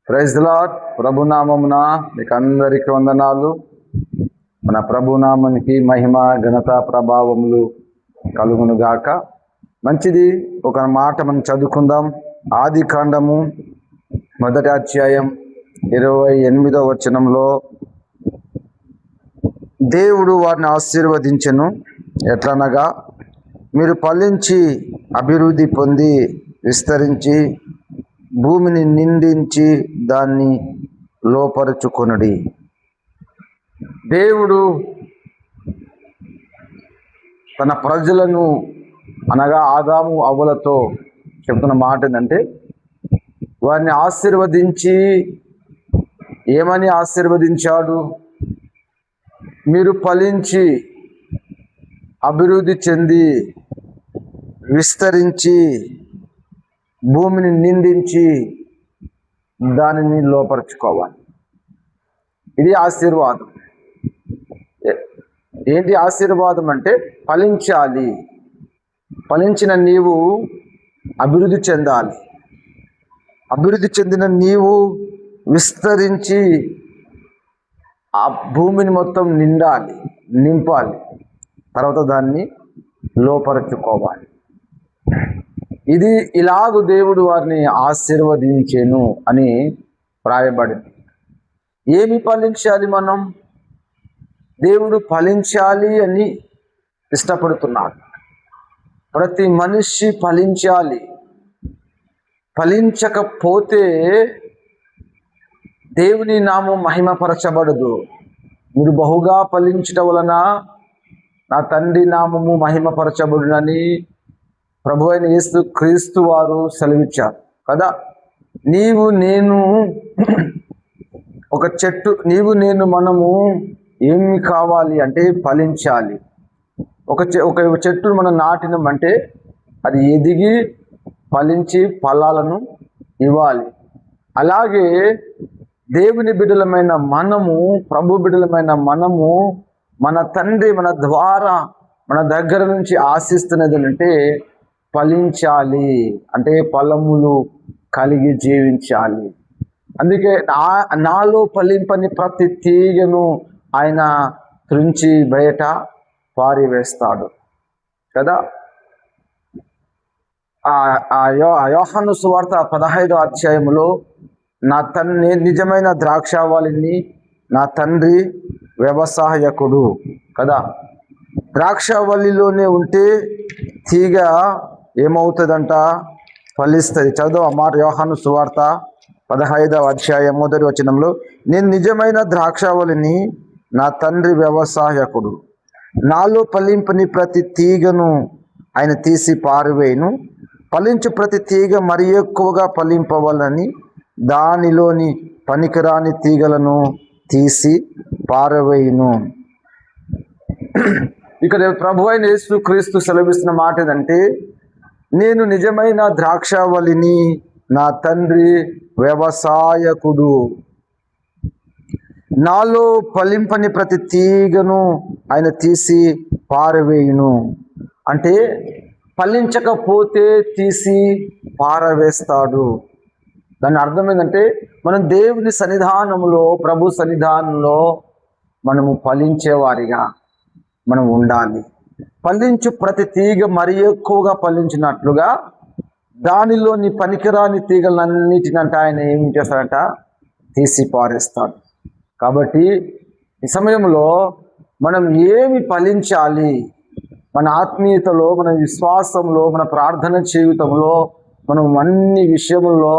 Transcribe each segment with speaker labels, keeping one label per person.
Speaker 1: Praise the lord. ప్రభునామమున మీకు అందరికీ వందనాలు. మన ప్రభునామానికి మహిమ ఘనత ప్రభావములు కలుగును గాక. మంచిది, ఒక మాట మనం చదువుకుందాం. ఆది కాండము 1వ అధ్యాయం 28వ వచనంలో దేవుడు వారిని ఆశీర్వదించెను. ఎట్లనగా, మీరు ఫలించి అభివృద్ధి పొంది విస్తరించి భూమిని నిండించి దాన్ని లోపరుచుకొనుడి. దేవుడు తన ప్రజలను అనగా ఆదాము అవ్వలతో చెప్తున్న మాట ఏంటంటే, వారిని ఆశీర్వదించి ఏమని ఆశీర్వదించాడు? మీరు ఫలించి అభివృద్ధి చెంది విస్తరించి భూమిని నిండించి దానిని లోపరుచుకోవాలి. ఇది ఆశీర్వాదం. ఏంటి ఆశీర్వాదం అంటే? ఫలించాలి. ఫలించిన నీవు అభివృద్ధి చెందాలి. అభివృద్ధి చెందిన నీవు విస్తరించి ఆ భూమిని మొత్తం నింపాలి. తర్వాత దాన్ని లోపరుచుకోవాలి. ఇది ఇలాగు దేవుడు వారిని ఆశీర్వదించెను అని వ్రాయబడింది. ఏమి ఫలించాలి? మనం దేవుడు ఫలించాలి అని ఇష్టపడుతున్నాడు. ప్రతి మనిషి ఫలించాలి. ఫలించకపోతే దేవుని నామం మహిమపరచబడదు. మీరు బహుగా ఫలించటం వలన నా తండ్రి నామము మహిమపరచబడునని ప్రభు అయిన యేసు క్రీస్తు వారు సెలవిచ్చారు కదా. నీవు నేను ఒక చెట్టు, నీవు నేను మనము ఏమి కావాలి అంటే ఫలించాలి. ఒక చెట్టును మనం నాటినామంటే అది ఎదిగి ఫలించి ఫలాలను ఇవ్వాలి. అలాగే దేవుని బిడ్డలమైన మనము, ప్రభు బిడ్డలమైన మనము, మన తండ్రి మన ద్వారా మన దగ్గర నుంచి ఆశిస్తున్నది అంటే ఫలించాలి, అంటే ఫలములు కలిగి జీవించాలి. అందుకే నాలో ఫలింపని ప్రతి తీగను ఆయన త్రుంచి బయట పారివేస్తాడు కదా. యోహాను సువార్త 15వ అధ్యాయంలో నిజమైన ద్రాక్షావళిని, నా తండ్రి వ్యవసాయకుడు కదా. ద్రాక్షావళిలోనే ఉంటే తీగ ఏమవుతుందంట? ఫలిస్తుంది. చదువు అమ్మాట. యోహాను సువార్త 15వ అధ్యాయం 1వ వచనంలో, నేను నిజమైన ద్రాక్షావళిని, నా తండ్రి వ్యవసాయకుడు. నాలో ఫలింపని ప్రతి తీగను ఆయన తీసి పారివేయును. ఫలించు ప్రతి తీగ మరి ఎక్కువగా ఫలింపవాలని దానిలోని పనికిరాని తీగలను తీసి పారవేయును. ఇక్కడ ప్రభు అయిన యేసు క్రీస్తు సెలవిస్తున్న మాట ఏంటంటే, నేను నిజమైన ద్రాక్షావళిని, నా తండ్రి వ్యవసాయకుడు. నాలో ఫలింపని ప్రతి తీగను ఆయన తీసి పారవేయును. అంటే ఫలించకపోతే తీసి పారవేస్తాడు. దాని అర్థం ఏంటంటే, మనం దేవుని సన్నిధానంలో, ప్రభు సన్నిధానంలో మనము ఫలించేవారిగా మనం ఉండాలి. ఫలించు ప్రతి తీగ మరి ఎక్కువగా ఫలించినట్లుగా దానిలోని పనికిరాని తీగలన్నిటినంట ఆయన ఏం చేస్తాడంట? తీసి పారేస్తాడు. కాబట్టి ఈ సమయంలో మనం ఏమి ఫలించాలి? మన ఆత్మీయతలో, మన విశ్వాసంలో, మన ప్రార్థన జీవితంలో మనం అన్ని విషయంలో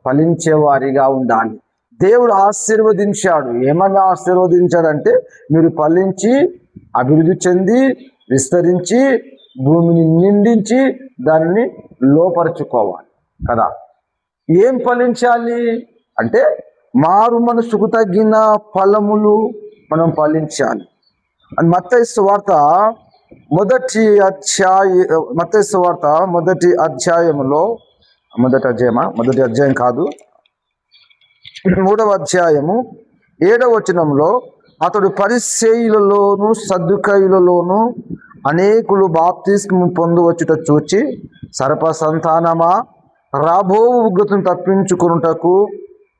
Speaker 1: ఫలించేవారిగా ఉండాలి. దేవుడు ఆశీర్వదించాడు. ఏమన్నా ఆశీర్వదించాడంటే, మీరు ఫలించి అభివృద్ధి చెంది విస్తరించి భూమిని నిండించి దానిని లోపరుచుకోవాలి కదా. ఏం ఫలించాలి అంటే, మారు మనసుకు తగిన ఫలములు మనం ఫలించాలి. అని మత్తయి సువార్త మొదటి అధ్యాయంలో, మొదటి అధ్యాయం కాదు, 3వ అధ్యాయము 7వ వచనంలో, అతడు పరిసయ్యులలోను సద్దుకయ్యులలోను అనేకులు బాప్తిస్మము పొందువచ్చుట చూచి, సర్ప సంతానమా, రాబో ఉగ్రతను తప్పించుకొనుటకు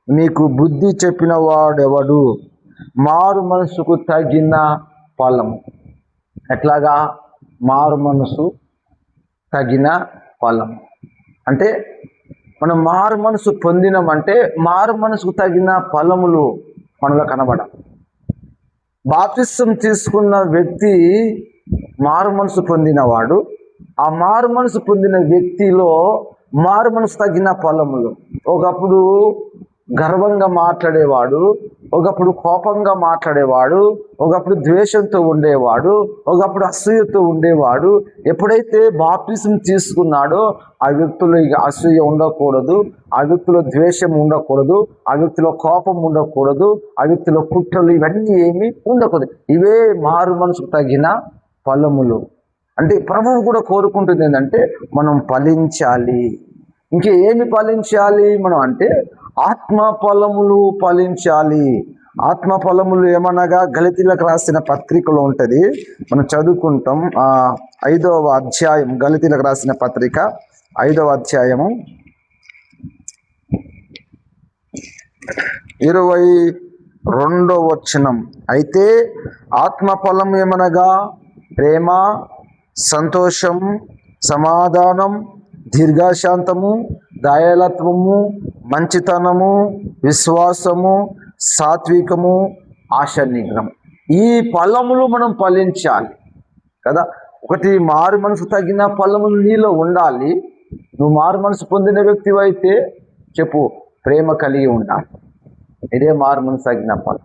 Speaker 1: మీకు బుద్ధి చెప్పిన వాడెవడు? మారు మనసుకు తగిన ఫలము. ఎట్లాగా? మారు మనసు తగిన ఫలము అంటే మనం మారు మనసు పొందినామంటే మారు మనసుకు తగిన ఫలములు మనలో కనబడాలి. బాప్తిసం తీసుకున్న వ్యక్తి మారు మనసు పొందినవాడు. ఆ మారు మనసు పొందిన వ్యక్తిలో మారు మనసు తగిన ఫలములు. ఒకప్పుడు గర్వంగా మాట్లాడేవాడు, ఒకప్పుడు కోపంగా మాట్లాడేవాడు, ఒకప్పుడు ద్వేషంతో ఉండేవాడు, ఒకప్పుడు అసూయతో ఉండేవాడు. ఎప్పుడైతే బాప్తిసం తీసుకున్నాడో ఆ వ్యక్తిలో ఇక అసూయ ఉండకూడదు, ఆ వ్యక్తిలో ద్వేషం ఉండకూడదు, ఆ వ్యక్తిలో కోపం ఉండకూడదు, ఆ వ్యక్తిలో కుట్రలు ఇవన్నీ ఏమీ ఉండకూడదు. ఇవే మారు మనసుకు తగిన ఫలములు. అంటే ప్రభువు కూడా కోరుకుంటుంది ఏంటంటే మనం ఫలించాలి. ఇంకేమి ఫలించాలి మనం అంటే ఆత్మ ఫలములు ఫలించాలి. ఆత్మ ఫలములు ఏమనగా గలతీలకు రాసిన పత్రికలో ఉంటుంది, మనం చదువుకుంటాం. 5వ అధ్యాయం, గలతీలకు రాసిన పత్రిక 5వ అధ్యాయము 22వ వచనం. అయితే ఆత్మ ఫలం ఏమనగా ప్రేమ, సంతోషం, సమాధానం, దీర్ఘశాంతము, దయాళత్వము, మంచితనము, విశ్వాసము, సాత్వికము, ఆశా నిగ్రహం. ఈ ఫలములు మనం ఫలించాలి కదా. ఒకటి మారు మనసు తగిన ఫలములు నీలో ఉండాలి. నువ్వు మారు మనసు పొందిన వ్యక్తివి అయితే చెప్పు, ప్రేమ కలిగి ఉండాలి. ఇదే మారు మనసు తగిన ఫలం.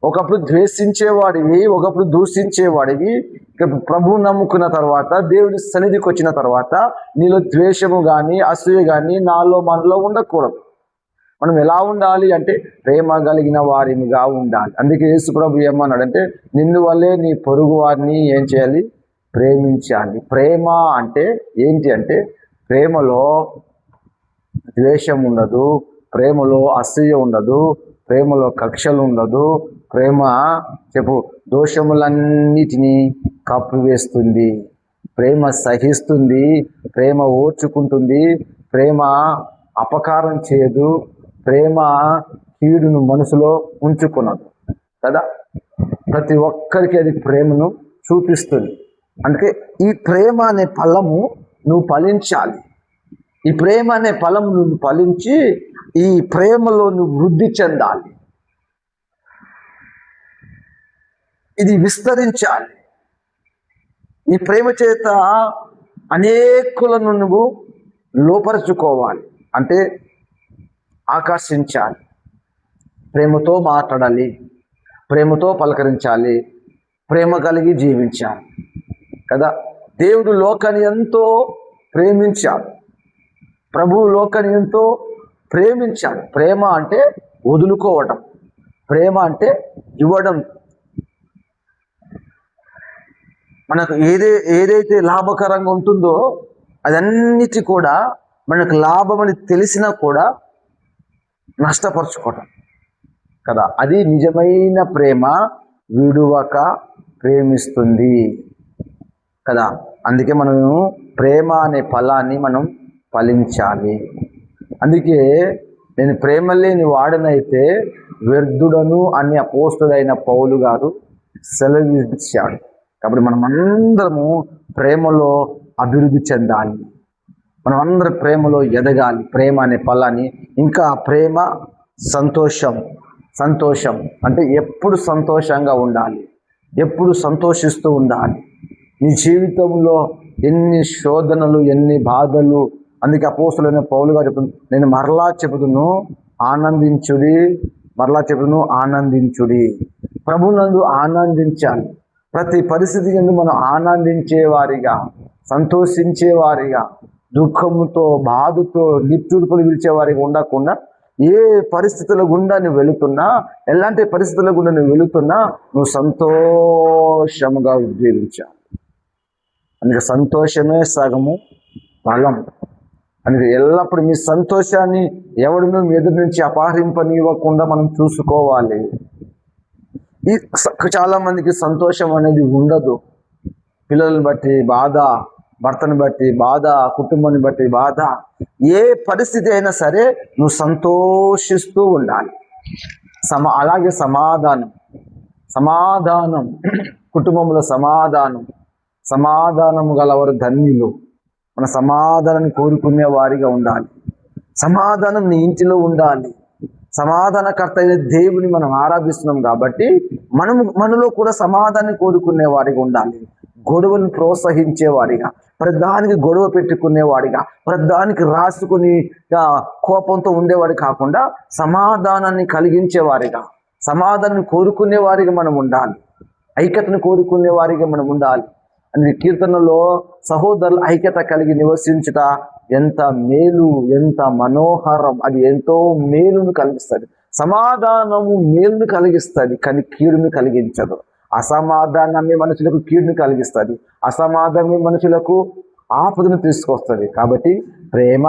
Speaker 1: ఒకప్పుడు ద్వేషించేవాడివి, ఒకప్పుడు దూషించేవాడివి, ప్రభువు నమ్ముకున్న తర్వాత, దేవుని సన్నిధికి వచ్చిన తర్వాత నీలో ద్వేషము కానీ అసూయ కానీ మనలో ఉండకూడదు. మనం ఎలా ఉండాలి అంటే ప్రేమ కలిగిన వారినిగా ఉండాలి. అందుకే యేసు ప్రభు ఏమన్నాడంటే నిన్ను వల్లే నీ పొరుగు వారిని ఏం చేయాలి? ప్రేమించాలి. ప్రేమ అంటే ఏంటి అంటే ప్రేమలో ద్వేషం ఉండదు, ప్రేమలో అసూయ ఉండదు, ప్రేమలో కక్షలు ఉండదు. ప్రేమ చెప్పు దోషములన్నిటినీ కప్పివేస్తుంది, ప్రేమ సహిస్తుంది, ప్రేమ ఓర్చుకుంటుంది, ప్రేమ అపకారం చేయదు, ప్రేమ కీడును మనసులో ఉంచుకున్నది కదా. ప్రతి ఒక్కరికి అది ప్రేమను చూపిస్తుంది. అందుకే ఈ ప్రేమ అనే ఫలము నువ్వు ఫలించాలి. ఈ ప్రేమ అనే ఫలము నువ్వు ఫలించి ఈ ప్రేమలో నువ్వు వృద్ధి చెందాలి. ఇది విస్తరించాలి. ఈ ప్రేమ చేత అనేకులను నువ్వు లోపరుచుకోవాలి, అంటే ఆకర్షించాలి. ప్రేమతో మాట్లాడాలి, ప్రేమతో పలకరించాలి, ప్రేమ కలిగి జీవించాలి కదా. దేవుడు లోకాన్ని ఎంతో ప్రేమించాడు, ప్రభువు లోకాన్ని ఎంతో ప్రేమించాడు. ప్రేమ అంటే వదులుకోవడం, ప్రేమ అంటే ఇవ్వడం. మనకు ఏదైతే లాభకరంగా ఉంటుందో అదన్నిటి కూడా మనకు లాభమని తెలిసినా కూడా నష్టపరుచుకోవటం కదా. అది నిజమైన ప్రేమ, విడువక ప్రేమిస్తుంది కదా. అందుకే మనము ప్రేమ అనే ఫలాన్ని మనం ఫలించాలి. అందుకే నేను ప్రేమ లేని వాడనైతే వ్యర్థుడను అని అపోస్తుడైన పౌలు గారు సెలవిచ్చాడు. కాబట్టి మనం అందరము ప్రేమలో అభివృద్ధి చెందాలి, మనం అందరం ప్రేమలో ఎదగాలి. ప్రేమ అనే ఫలాన్ని ఇంకా ప్రేమ, సంతోషం అంటే ఎప్పుడు సంతోషంగా ఉండాలి, ఎప్పుడు సంతోషిస్తూ ఉండాలి. నీ జీవితంలో ఎన్ని శోధనలు, ఎన్ని బాధలు, అందుకే అపోస్తులైన పౌలు గారు చెప్తుంది, నేను మరలా చెబుతును ఆనందించుడి. ప్రభునందు ఆనందించాలి. ప్రతి పరిస్థితి యందు మనం ఆనందించేవారిగా, సంతోషించేవారిగా, దుఃఖముతో, బాధతో, నిట్టూర్పులు విడిచేవారిగా ఉండకుండా ఏ పరిస్థితుల గుండా నువ్వు వెళుతున్నా, ఎలాంటి పరిస్థితుల గుండా నువ్వు వెళుతున్నా నువ్వు సంతోషముగా జీవించాలి. అందుకే సంతోషమే సగము బలం. అందుకే ఎల్లప్పుడూ మీ సంతోషాన్ని ఎవరినూ మీ ఎదురు నుంచి అపహరింపనివ్వకుండా మనం చూసుకోవాలి. చాలా మందికి సంతోషం అనేది ఉండదు. పిల్లలను బట్టి బాధ, భర్తను బట్టి బాధ, కుటుంబాన్ని బట్టి బాధ, ఏ పరిస్థితి అయినా సరే నువ్వు సంతోషిస్తూ ఉండాలి. అలాగే సమాధానం కుటుంబంలో సమాధానము గలవారు ధన్యులు. మన సమాధానాన్ని కోరుకునే వారిగా ఉండాలి. సమాధానం నీ ఇంటిలో ఉండాలి. సమాధానకర్త అయిన దేవుని మనం ఆరాధిస్తున్నాం కాబట్టి మనలో కూడా సమాధానం కోరుకునే వారిగా ఉండాలి. గొడవలను ప్రోత్సహించేవాడిగా, ప్రతిదానికి గొడవ పెట్టుకునేవాడిగా, ప్రతిదానికి రాసుకుని కోపంతో ఉండేవాడు కాకుండా సమాధానాన్ని కలిగించేవారిగా, సమాధానాన్ని కోరుకునే వారిగా మనం ఉండాలి. ఐక్యతను కోరుకునే వారిగా మనం ఉండాలి. అని కీర్తనలో సహోదరుల ఐక్యత కలిగి నివసించుట ఎంత మేలు, ఎంత మనోహరం, అది ఎంతో మేలును కలిగిస్తుంది. సమాధానము మేలును కలిగిస్తుంది, కానీ కీడును కలిగించదు. అసమాధానమే మనుషులకు కీడును కలిగిస్తుంది. అసమాధానమే మనుషులకు ఆపదను తీసుకొస్తుంది. కాబట్టి ప్రేమ,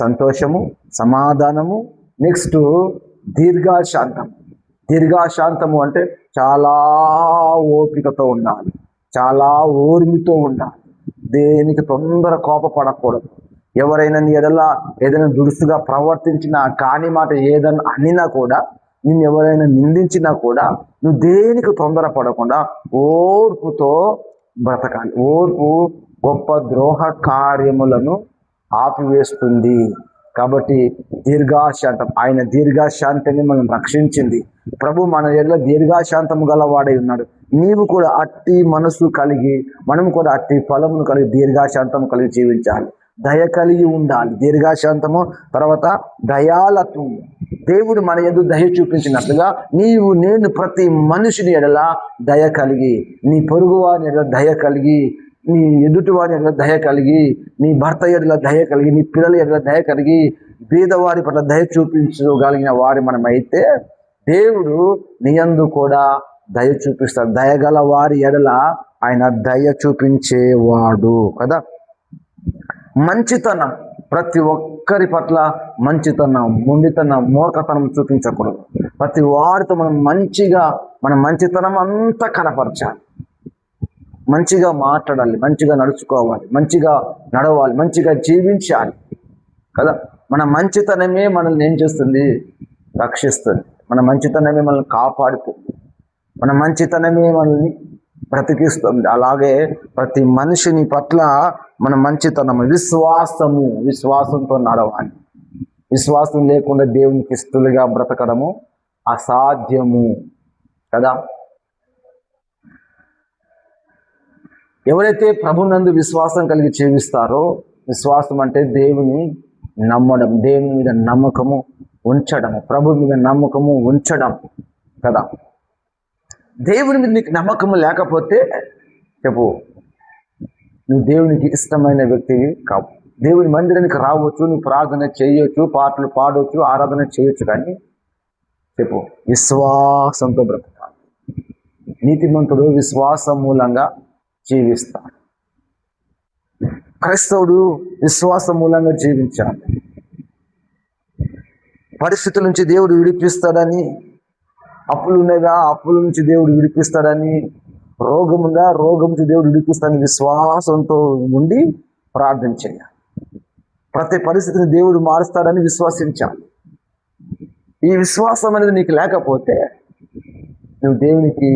Speaker 1: సంతోషము, సమాధానము. నెక్స్ట్ దీర్ఘశాంతము అంటే చాలా ఓపికతో ఉండాలి, చాలా ఓర్మితో ఉండాలి. దేనికి తొందర కోపపడకూడదు. ఎవరైనా నీ ఎడల ఏదైనా దురుసుగా ప్రవర్తించినా, కాని మాట ఏదైనా అనినా కూడా, నిన్ను ఎవరైనా నిందించినా కూడా నువ్వు దేనికి తొందర పడకుండా ఓర్పుతో బ్రతకాలి. ఓర్పు గొప్ప ద్రోహ కార్యములను ఆపివేస్తుంది. కాబట్టి దీర్ఘశాంతం, ఆయన దీర్ఘశాంతాన్ని మనం రక్షించింది. ప్రభు మన ఎడల దీర్ఘశాంతము గలవాడై ఉన్నాడు. నీవు కూడా అట్టి మనసు కలిగి, మనం కూడా అట్టి ఫలమును కలిగి దీర్ఘశాంతము కలిగి జీవించాలి. దయ కలిగి ఉండాలి. దీర్ఘశాంతము, తర్వాత దయాలత్వం. దేవుడు మన యందు దయ చూపించినట్లుగా నేను ప్రతి మనిషిని ఎడల దయ కలిగి, నీ పొరుగు వారి ఎడల దయ కలిగి, నీ ఎదుటి వారి ఎడల దయ కలిగి, నీ భర్త ఎడల దయ కలిగి, నీ పిల్లల ఎడల దయ కలిగి, బీదవారి పట్ల దయ చూపించగలిగిన వారి మనమైతే దేవుడు నీ యందు కూడా దయ చూపిస్తాడు. దయగల వారి ఎడల ఆయన దయ చూపించేవాడు కదా. మంచితనం, ప్రతి ఒక్కరి పట్ల మంచితనం, మొండితనం, మూర్ఖతనం చూపించకూడదు. ప్రతి వారితో మన మంచితనం అంతా కనపరచాలి. మంచిగా మాట్లాడాలి, మంచిగా నడుచుకోవాలి, మంచిగా నడవాలి, మంచిగా జీవించాలి కదా. మన మంచితనమే మనల్ని ఏం చేస్తుంది? రక్షిస్తుంది. మన మంచితనమే మనల్ని కాపాడుతుంది. మన మంచితనమే మనల్ని బ్రతికిస్తుంది. అలాగే ప్రతి మనిషిని పట్ల మన మంచితనము, విశ్వాసంతో నడవాలి. విశ్వాసం లేకుండా దేవునికి ఇష్టలుగా బ్రతకడము అసాధ్యము కదా. ఎవరైతే ప్రభునందు విశ్వాసం కలిగి జీవిస్తారో, విశ్వాసం అంటే దేవుని నమ్మడం, దేవుని మీద నమ్మకము ఉంచడం, ప్రభు మీద నమ్మకము ఉంచడం కదా. దేవుని మీద నీకు నమ్మకము లేకపోతే చెప్పు, నువ్వు దేవునికి ఇష్టమైన వ్యక్తివి కావు. దేవుని మందిరానికి రావచ్చు, నువ్వు ప్రార్థన చేయొచ్చు, పాటలు పాడవచ్చు, ఆరాధన చేయొచ్చు, కానీ చెప్పు విశ్వాసంతో బ్రతకాలి. నీతిమంతుడు విశ్వాసం మూలంగా జీవిస్తాడు. క్రైస్తవుడు విశ్వాసం మూలంగా జీవించాలి. పరిస్థితుల నుంచి దేవుడు విడిపిస్తాడని, అప్పులు ఉన్నాయిగా అప్పుల నుంచి దేవుడు విడిపిస్తాడని, రోగం ఉందా రోగం నుంచి దేవుడు విడిపిస్తాడని విశ్వాసంతో ఉండి ప్రార్థన చేయాలి. ప్రతి పరిస్థితిని దేవుడు మారుస్తాడని విశ్వసించాలి. ఈ విశ్వాసం అనేది నీకు లేకపోతే నువ్వు దేవునికి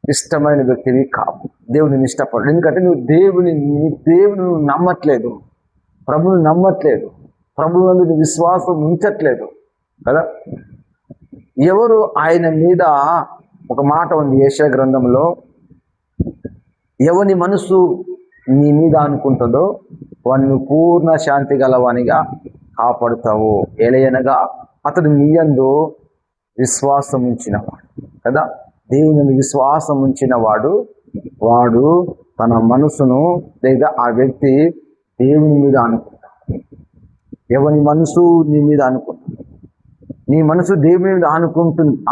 Speaker 1: ఇష్టమైన వ్యక్తివి కావు. దేవుడిని ఇష్టపడు. ఎందుకంటే నువ్వు దేవుని నమ్మట్లేదు, ప్రభుని నమ్మట్లేదు, ప్రభు నందు విశ్వాసం ఉంచట్లేదు కదా. ఎవరు ఆయన మీద, ఒక మాట ఉంది యెషయా గ్రంథంలో, ఎవని మనసు నీ మీద అనుకుంటుందో వాడిని పూర్ణ శాంతి గలవానిగా కాపాడుతావు. ఎలయనగా అతడు నీ యందు విశ్వాసం ఉంచినవాడు కదా. దేవుని విశ్వాసం ఉంచిన వాడు తన మనసును, లేదా ఆ వ్యక్తి దేవుని మీద అనుకుంటాడు. ఎవని మనసు నీ మీద అనుకుంటుంది, నీ మనసు దేవుని మీద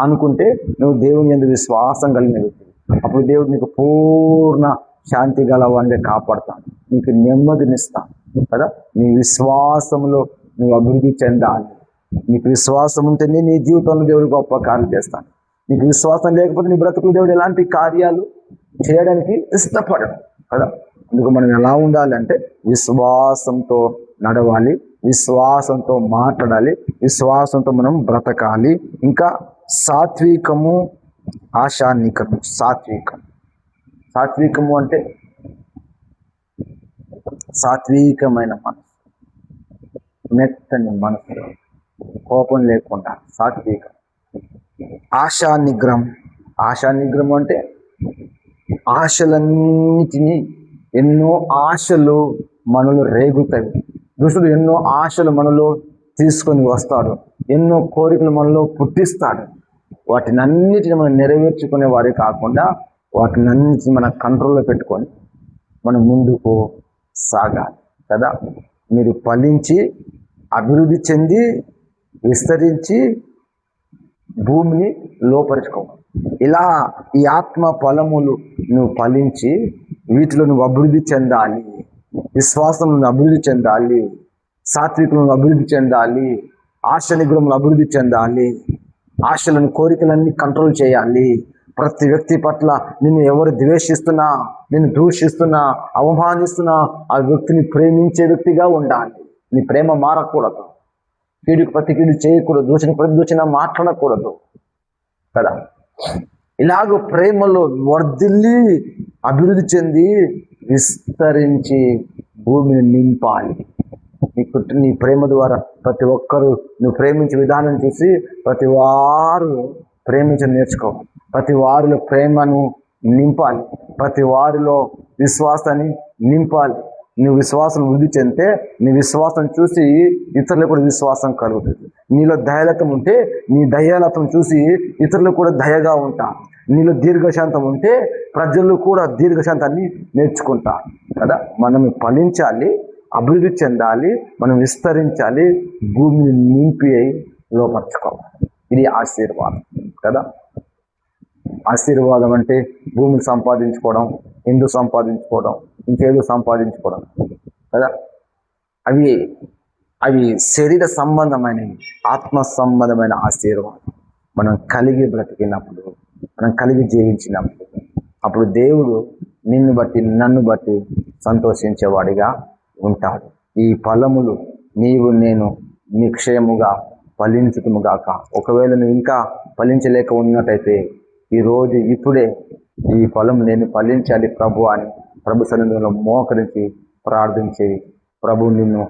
Speaker 1: అనుకుంటే నువ్వు దేవుని యందు విశ్వాసం కలిగిన వ్యక్తి. అప్పుడు దేవుడు నీకు పూర్ణ శాంతి గలవాడిని కాపాడుతాను, నీకు నెమ్మదినిస్తాను కదా. నీ విశ్వాసంలో నువ్వు అభివృద్ధి చెందాలి. నీకు విశ్వాసం ఉంటేనే నీ జీవితంలో దేవుడు గొప్ప కార్యం చేస్తాను. నీకు విశ్వాసం లేకపోతే నీ బ్రతుకులు దేవుడు ఎలాంటి కార్యాలు చేయడానికి ఇష్టపడడు కదా. అందుకు మనం ఎలా ఉండాలి అంటే విశ్వాసంతో నడవాలి, విశ్వాసంతో మాట్లాడాలి, విశ్వాసంతో మనం బ్రతకాలి. ఇంకా సాత్వికము, ఆశానికము. సాత్వికము అంటే సాత్వికమైన మనసు, మెత్తని మనసు, కోపం లేకుండా సాత్వికం. ఆశానిగ్రహం అంటే ఆశలన్నిటినీ, ఎన్నో ఆశలు మనలో రేగుతాయి. దుష్టుడు ఎన్నో ఆశలు మనలో తీసుకొని వస్తాడు, ఎన్నో కోరికలు మనలో పుట్టిస్తాడు. వాటినన్నిటిని మనం నెరవేర్చుకునే వారే కాకుండా వాటినన్నిటిని మన కంట్రోల్లో పెట్టుకొని మనం ముందుకు సాగాలి కదా. మీరు ఫలించి అభివృద్ధి చెంది విస్తరించి భూమిని లోపరుచుకోవాలి. ఇలా ఈ ఆత్మ ఫలములు నువ్వు ఫలించి వీటిలో నువ్వు అభివృద్ధి చెందాలి. విశ్వాసంలో నువ్వు అభివృద్ధి చెందాలి, సాత్వికంలో అభివృద్ధి చెందాలి, ఆశ నిగ్రహంలో అభివృద్ధి చెందాలి, ఆశలను కోరికలన్నీ కంట్రోల్ చేయాలి. ప్రతి వ్యక్తి పట్ల నిన్ను ఎవరు ద్వేషిస్తున్నా, నిన్ను దూషిస్తున్నా, అవమానిస్తున్నా ఆ వ్యక్తిని ప్రేమించే వ్యక్తిగా ఉండాలి. నీ ప్రేమ మారకూడదు, కీడుకు ప్రతి కీడు చేయకూడదు, దూషణ ప్రతి దూషణ మాట్లాడకూడదు కదా. ఇలాగ ప్రేమలో వర్ధిల్లి అభివృద్ధి చెంది విస్తరించి భూమిని నింపాలి. నీ ప్రేమ ద్వారా ప్రతి ఒక్కరూ నువ్వు ప్రేమించే విధానం చూసి ప్రతి వారు ప్రేమించడం నేర్చుకోవాలి. ప్రతి వారిలో ప్రేమను నింపాలి, ప్రతి వారిలో విశ్వాసాన్ని నింపాలి. నువ్వు విశ్వాసం వృద్ధి చెందితే నీ విశ్వాసం చూసి ఇతరులకు కూడా విశ్వాసం కలుగుతుంది. నీలో దయాలతం ఉంటే నీ దయాలతం చూసి ఇతరులకు కూడా దయగా ఉంటారు. నీలో దీర్ఘశాంతం ఉంటే ప్రజలు కూడా దీర్ఘశాంతాన్ని నేర్చుకుంటారు కదా. మనం ఫలించాలి, అభివృద్ధి చెందాలి, మనం విస్తరించాలి, భూమిని నింపి లోపరుచుకోవాలి. ఇది ఆశీర్వాదం కదా. ఆశీర్వాదం అంటే భూమిని సంపాదించుకోవడం, ఇందు సంపాదించుకోవడం, ఇంకేదో సంపాదించుకోవడం కదా. అవి శరీర సంబంధమైనవి. ఆత్మ సంబంధమైన ఆశీర్వాదం మనం కలిగి బ్రతికినప్పుడు, మనం కలిగి జీవించినప్పుడు, అప్పుడు దేవుడు నిన్ను బట్టి నన్ను బట్టి సంతోషించేవాడిగా ఉంటాడు. ఈ ఫలములు నీవు నేను నిక్షయముగా ఫలించుతుముగాక. ఒకవేళ నువ్వు ఇంకా ఫలించలేక ఉన్నట్టయితే ఈరోజు ఇప్పుడే ఈ ఫలం నేను ఫలించాలి ప్రభు అని ప్రభు సన్నిధిలో మోకరించి ప్రార్థించి ప్రభు నిన్ను